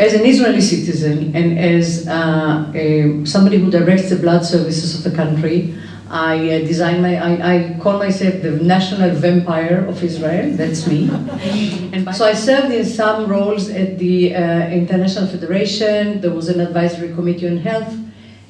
As an Israeli citizen and as somebody who directs the blood services of the country, I call myself the national vampire of Israel. That's me. And so I served in some roles at the International Federation. There was an advisory committee on health,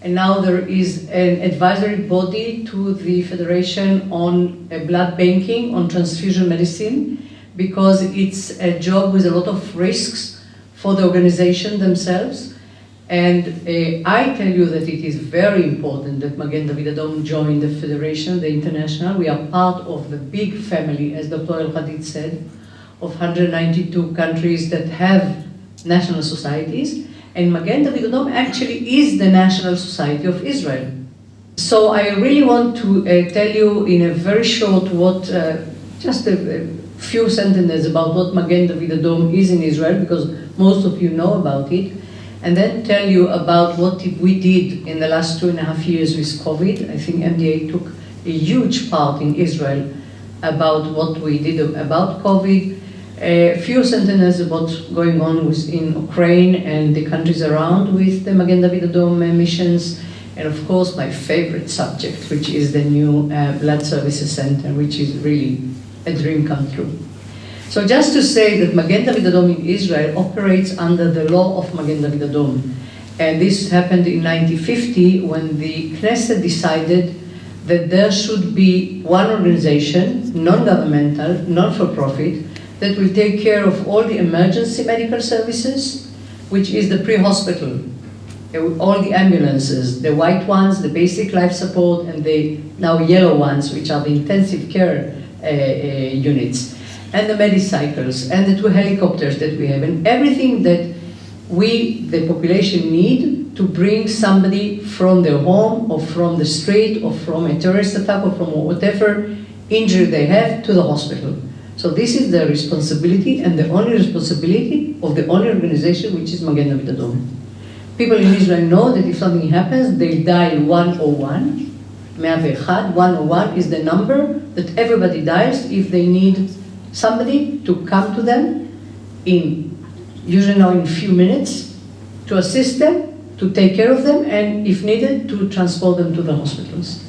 and now there is an advisory body to the Federation on blood banking, on transfusion medicine, because it's a job with a lot of risks for the organization themselves. And I tell you that it is very important that Magen David Adom join the Federation, the International. We are part of the big family, as Dr. El-Hadid said, of 192 countries that have national societies. And Magen David Adom actually is the National Society of Israel. So I really want to tell you in a very short, just a few sentences about what Magen David Adom is in Israel, because most of you know about it. And then tell you about what we did in the last 2.5 years with COVID. I think MDA took a huge part in Israel about what we did about COVID. A few sentences about what's going on in Ukraine and the countries around with the Magen David Adom missions. And of course, my favorite subject, which is the new Blood Services Center, which is really a dream come true. So just to say that Magen David Adom in Israel operates under the law of Magen David Adom. And this happened in 1950 when the Knesset decided that there should be one organization, non-governmental, non-for-profit, that will take care of all the emergency medical services, which is the pre-hospital, all the ambulances, the white ones, the basic life support, and the now yellow ones, which are the intensive care units, and the medicycles, and the 2 helicopters that we have, and everything that we, the population, need to bring somebody from their home, or from the street, or from a terrorist attack, or from whatever injury they have to the hospital. So this is the responsibility, and the only responsibility of the only organization, which is Magen David Adom. People in Israel know that if something happens, they dial 101. 101 is the number that everybody dials if they need somebody to come to them usually now in a few minutes, to assist them, to take care of them, and if needed, to transport them to the hospitals.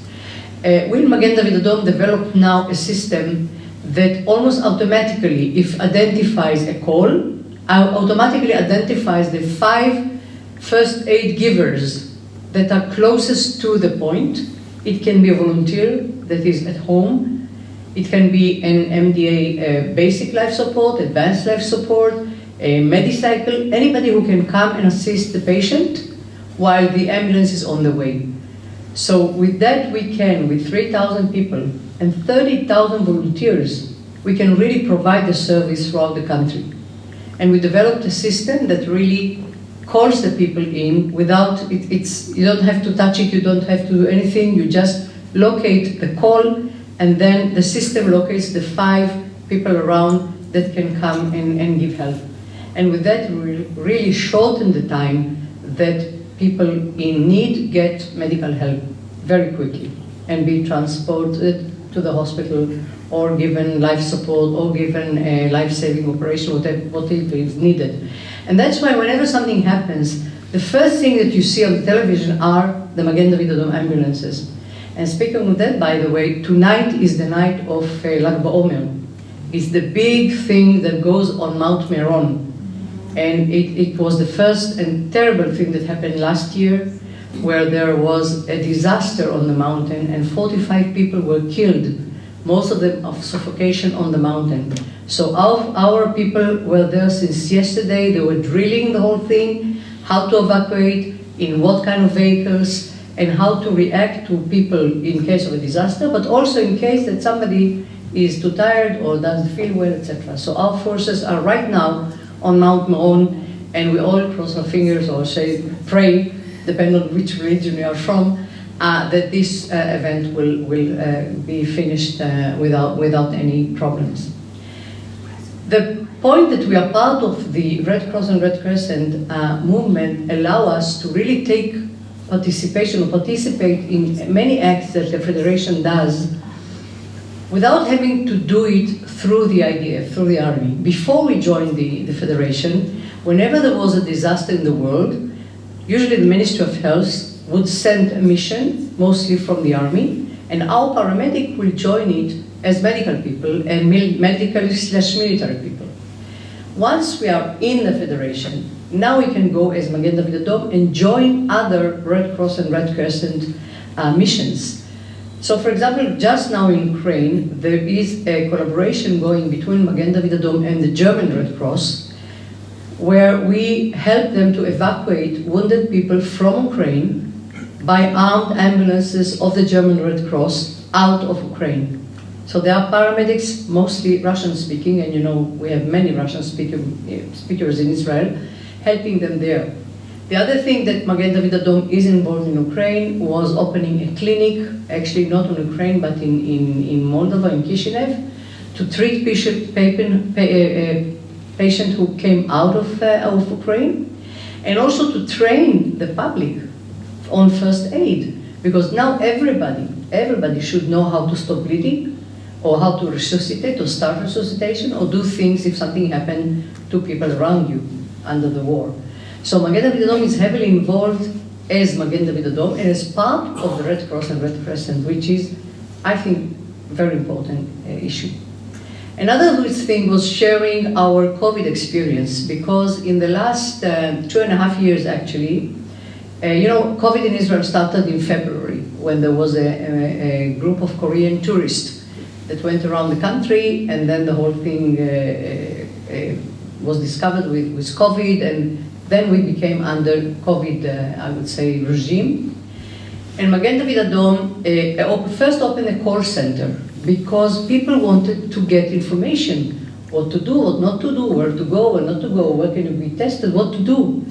We in Magen David Adom developed now a system that almost automatically, if identifies a call, automatically identifies the 5 first aid givers that are closest to the point. It can be a volunteer that is at home. It can be an MDA basic life support, advanced life support, a medicycle, anybody who can come and assist the patient while the ambulance is on the way. So with that we can, with 3,000 people and 30,000 volunteers, we can really provide the service throughout the country. And we developed a system that really calls the people in without, you don't have to touch it, you don't have to do anything, you just locate the call, and then the system locates the 5 people around that can come and give help. And with that, we really shorten the time that people in need get medical help very quickly and be transported to the hospital or given life support or given a life-saving operation, whatever is needed. And that's why whenever something happens, the first thing that you see on the television are the Magen David Adom ambulances. And speaking of that, by the way, tonight is the night of Lag BaOmer. It's the big thing that goes on Mount Meron. And it was the first and terrible thing that happened last year, where there was a disaster on the mountain and 45 people were killed, most of them of suffocation on the mountain. So our people were there since yesterday. They were drilling the whole thing, how to evacuate, in what kind of vehicles, and how to react to people in case of a disaster, but also in case that somebody is too tired or doesn't feel well, etc. So our forces are right now on Mount Meron, and we all cross our fingers or say, pray, depending on which religion we are from, that this event will be finished without any problems. The point that we are part of the Red Cross and Red Crescent movement allow us to really take participate in many acts that the Federation does without having to do it through the IDF, through the army. Before we joined the Federation, whenever there was a disaster in the world, usually the Ministry of Health would send a mission, mostly from the army, and our paramedic will join it as medical people and medical/military people. Once we are in the Federation, now we can go as Magen David Adom and join other Red Cross and Red Crescent missions. So for example, just now in Ukraine, there is a collaboration going between Magen David Adom and the German Red Cross, where we help them to evacuate wounded people from Ukraine by armed ambulances of the German Red Cross out of Ukraine. So there are paramedics, mostly Russian-speaking, and you know we have many Russian speakers in Israel, helping them there. The other thing that Magen David Adom is involved in Ukraine was opening a clinic, actually not in Ukraine, but in Moldova, in Kishinev, to treat patients who came out of Ukraine, and also to train the public on first aid, because now everybody should know how to stop bleeding, or how to resuscitate, or start resuscitation, or do things if something happened to people around you under the war. So Magen David Adom is heavily involved as Magen David Adom and as part of the Red Cross and Red Crescent, which is, I think, a very important issue. Another good thing was sharing our COVID experience, because in the last 2.5 years, actually, you know, COVID in Israel started in February, when there was a group of Korean tourists that went around the country, and then the whole thing was discovered with COVID, and then we became under COVID, I would say, regime. And Magen David Adom first opened a call center, because people wanted to get information, what to do, what not to do, where to go, where not to go, where can you be tested, what to do.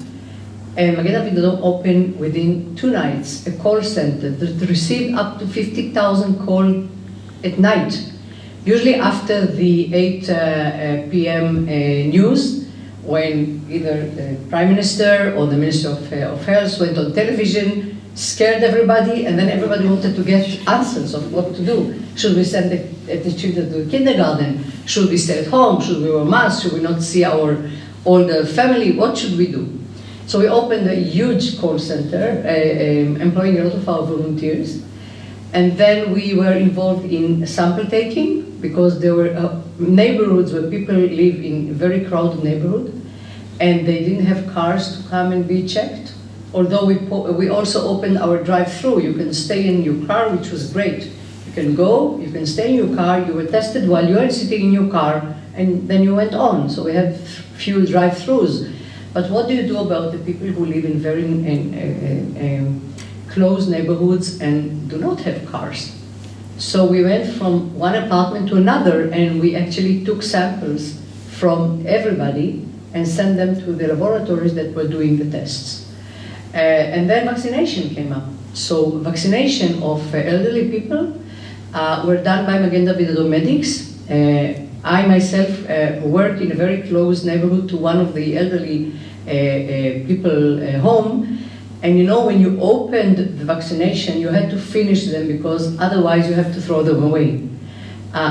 And Magen David Adom opened within 2 nights a call center that received up to 50,000 calls at night, usually after the 8 p.m. News, when either the Prime Minister or the Minister of Health went on television, scared everybody, and then everybody wanted to get answers of what to do. Should we send the children to kindergarten? Should we stay at home? Should we wear masks? Should we not see our older family? What should we do? So we opened a huge call center, employing a lot of our volunteers. And then we were involved in sample taking, because there were neighborhoods where people live in very crowded neighborhood, and they didn't have cars to come and be checked. Although we also opened our drive-through. You can stay in your car, which was great. You can go, you can stay in your car, you were tested while you were sitting in your car, and then you went on. So we have few drive-throughs. But what do you do about the people who live in very close neighborhoods and do not have cars? So we went from one apartment to another, and we actually took samples from everybody and sent them to the laboratories that were doing the tests. And then vaccination came up. So vaccination of elderly people were done by Magen David Adom medics. I myself worked in a very close neighborhood to one of the elderly people home. And you know, when you opened the vaccination, you had to finish them, because otherwise you have to throw them away.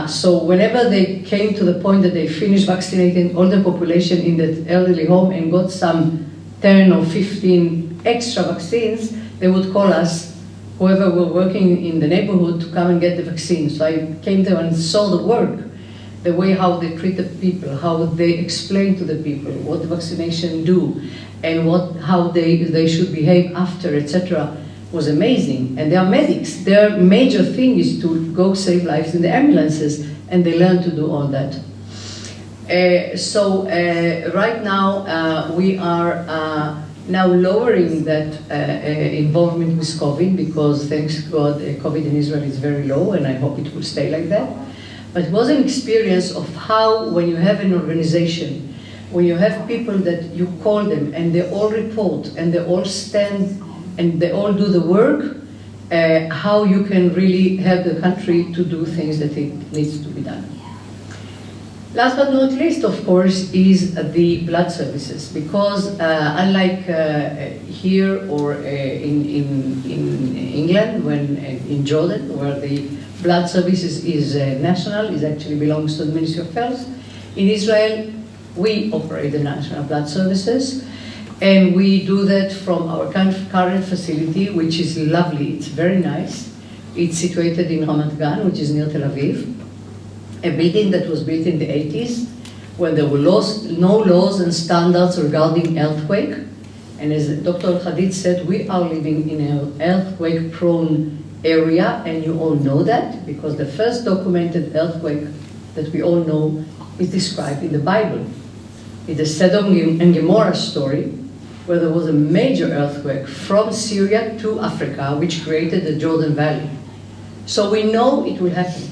So whenever they came to the point that they finished vaccinating all the population in that elderly home and got some 10 or 15 extra vaccines, they would call us, whoever were working in the neighborhood, to come and get the vaccine. So I came there and saw the work, the way how they treat the people, how they explain to the people what the vaccination do, and how they should behave after, etc., was amazing. And they are medics. Their major thing is to go save lives in the ambulances, and they learn to do all that. So right now we are now lowering that involvement with COVID, because thanks to God, COVID in Israel is very low, and I hope it will stay like that. But it was an experience of how, when you have an organization, when you have people that you call them and they all report and they all stand and they all do the work, how you can really help the country to do things that it needs to be done. Last but not least, of course, is the blood services, because unlike here or in England, in Jordan, where the blood services is national, it actually belongs to the Ministry of Health. In Israel, we operate the national blood services, and we do that from our current facility, which is lovely, it's very nice. It's situated in Ramat Gan, which is near Tel Aviv, a building that was built in the 80s, when there were no laws and standards regarding earthquake. And as Dr. Hadid said, we are living in an earthquake-prone area, and you all know that, because the first documented earthquake that we all know is described in the Bible. In the Sodom and Gomorrah story, where there was a major earthquake from Syria to Africa, which created the Jordan Valley. So we know it will happen.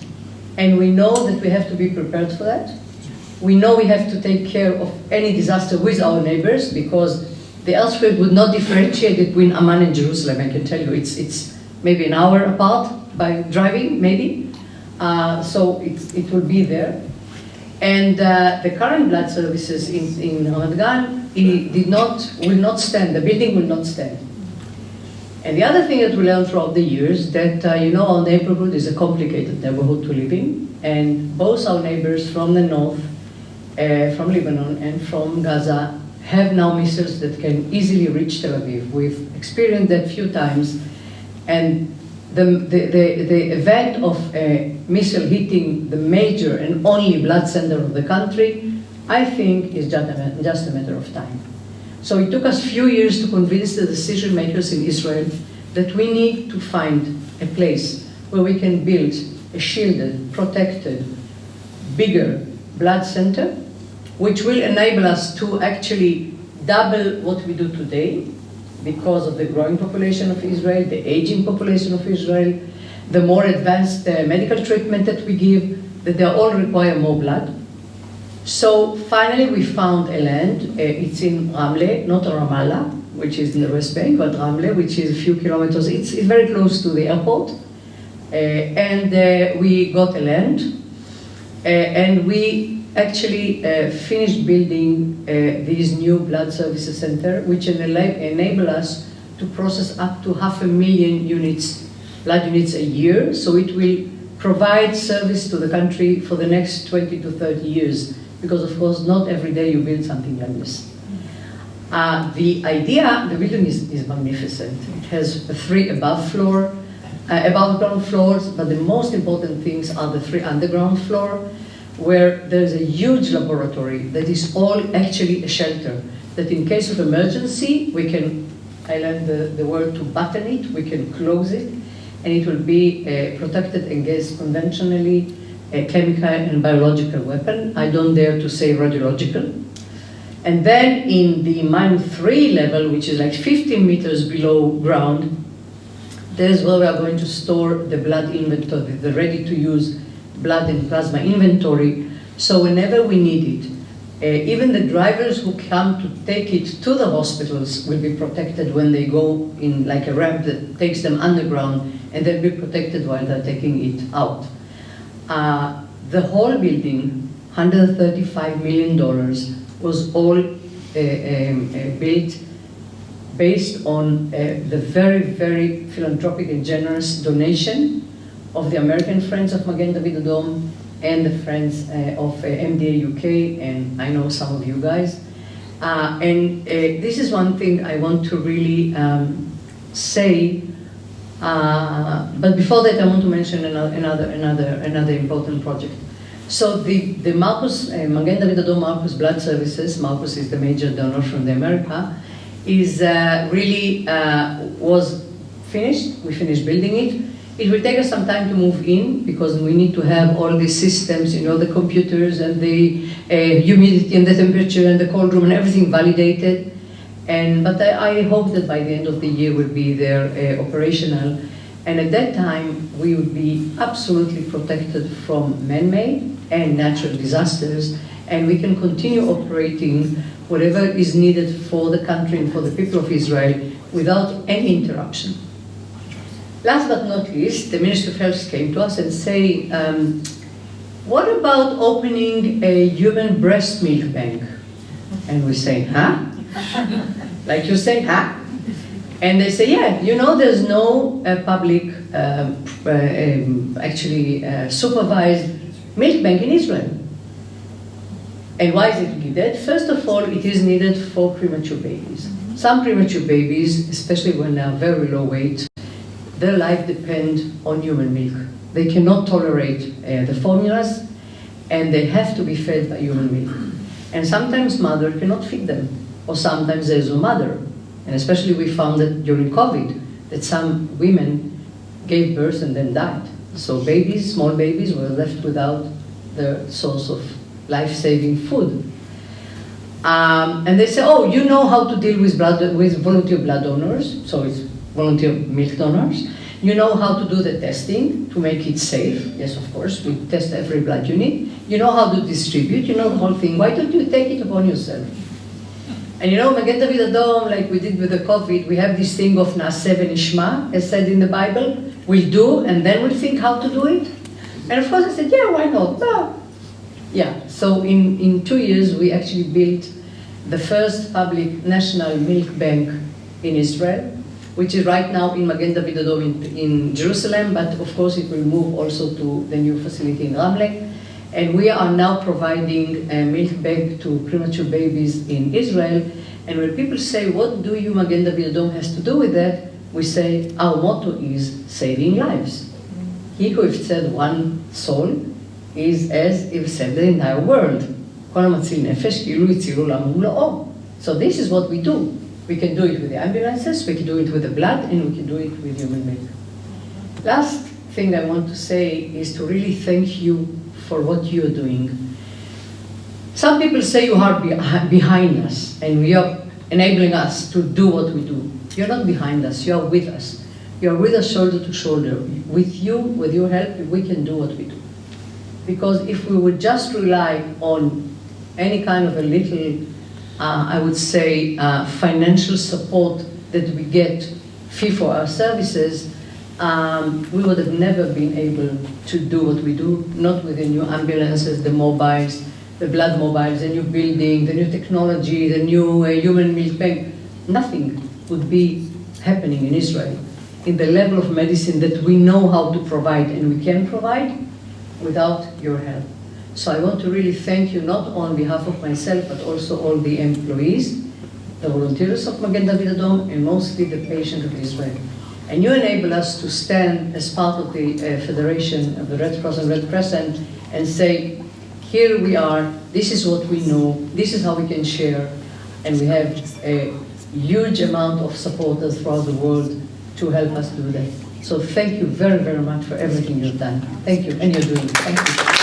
And we know that we have to be prepared for that. We know we have to take care of any disaster with our neighbors, because the earthquake would not differentiate between Amman and Jerusalem, I can tell you. It's maybe an hour apart by driving, maybe. So it will be there. And the current blood services in Ramat Gan will not stand, the building will not stand. And the other thing that we learned throughout the years, that our neighborhood is a complicated neighborhood to live in, and both our neighbors from the north, from Lebanon and from Gaza, have now missiles that can easily reach Tel Aviv. We've experienced that a few times, and the event of a missile hitting the major and only blood center of the country, I think, is just a matter of time. So it took us a few years to convince the decision makers in Israel that we need to find a place where we can build a shielded, protected, bigger blood center, which will enable us to actually double what we do today, because of the growing population of Israel, the aging population of Israel, the more advanced medical treatment that we give, that they all require more blood. So finally we found a land, it's in Ramle, not Ramallah, which is in the West Bank, but Ramle, which is a few kilometers, it's very close to the airport. And we got a land, and we actually finished building this new blood services center, which enable us to process up to 500,000 units, blood units a year. So it will provide service to the country for the next 20 to 30 years, because of course not every day you build something like this. The building is magnificent. It has 3 above ground floors, but the most important things are the 3 underground floors, where there's a huge laboratory that is all actually a shelter, that in case of emergency, we can, I learned the word to button it, we can close it, and it will be protected against conventionally a chemical and biological weapon. I don't dare to say radiological. And then in the -3 level, which is like 15 meters below ground, there's where we are going to store the blood inventory, the ready-to-use blood and plasma inventory. So whenever we need it, even the drivers who come to take it to the hospitals will be protected when they go in like a ramp that takes them underground, and they'll be protected while they're taking it out. The whole building, $135 million, was all built based on the very, very philanthropic and generous donation of the American Friends of Magen David Adom and the Friends of MDA UK, and I know some of you guys. And this is one thing I want to really say, but before that I want to mention another important project. So the Magen David Adom Marcus Blood Services, Marcus is the major donor from the America, is really was finished. We finished building it. It will take us some time to move in, because we need to have all these systems, the computers and the humidity and the temperature and the cold room and everything validated. But I hope that by the end of the year we'll be there operational. And at that time, we would be absolutely protected from man-made and natural disasters, and we can continue operating whatever is needed for the country and for the people of Israel without any interruption. Last but not least, the Ministry of Health came to us and say, what about opening a human breast milk bank? And we say, huh? Like you say, huh? And they say, yeah, you know, there's no public, supervised milk bank in Israel. And why is it needed? First of all, it is needed for premature babies. Some premature babies, especially when they are very low weight, their life depends on human milk. They cannot tolerate the formulas, and they have to be fed by human milk. And sometimes mother cannot feed them, or sometimes there's no mother. And especially we found that during COVID, that some women gave birth and then died. So babies, small babies, were left without the source of life-saving food. And they say, oh, you know how to deal with volunteer blood donors, so it's volunteer milk donors. You know how to do the testing to make it safe. Yes, of course, we test every blood unit. You know how to distribute, you know the whole thing. Why don't you take it upon yourself? And you know, Magen David Adom, like we did with the COVID, we have this thing of Naaseh v'nishma, as said in the Bible. We'll do, and then we'll think how to do it. And of course I said, yeah, why not? No. Yeah, so in 2 years, we actually built the first public national milk bank in Israel, which is right now in Magen David Adom in Jerusalem, but of course it will move also to the new facility in Ramleh. And we are now providing a milk bank to premature babies in Israel. And when people say, what do you, Magen David Adom, has to do with that? We say, our motto is saving lives. He who said one soul is as if said the entire world. So this is what we do. We can do it with the ambulances, we can do it with the blood, and we can do it with human milk. Last thing I want to say is to really thank you for what you're doing. Some people say you are behind us, and you are enabling us to do what we do. You're not behind us, you are with us. You are with us shoulder to shoulder. With you, with your help, we can do what we do. Because if we would just rely on any kind of a little, I would say, financial support that we get fee for our services, we would have never been able to do what we do, not with the new ambulances, the mobiles, the blood mobiles, the new building, the new technology, the new human milk bank. Nothing would be happening in Israel in the level of medicine that we know how to provide and we can provide without your help. So I want to really thank you, not on behalf of myself, but also all the employees, the volunteers of Magen David Adom, and mostly the patients of Israel. And you enable us to stand as part of the Federation of the Red Cross and Red Crescent and say, here we are, this is what we know, this is how we can share, and we have a huge amount of supporters throughout the world to help us do that. So thank you very, very much for everything you've done. Thank you, and you're doing. Thank you.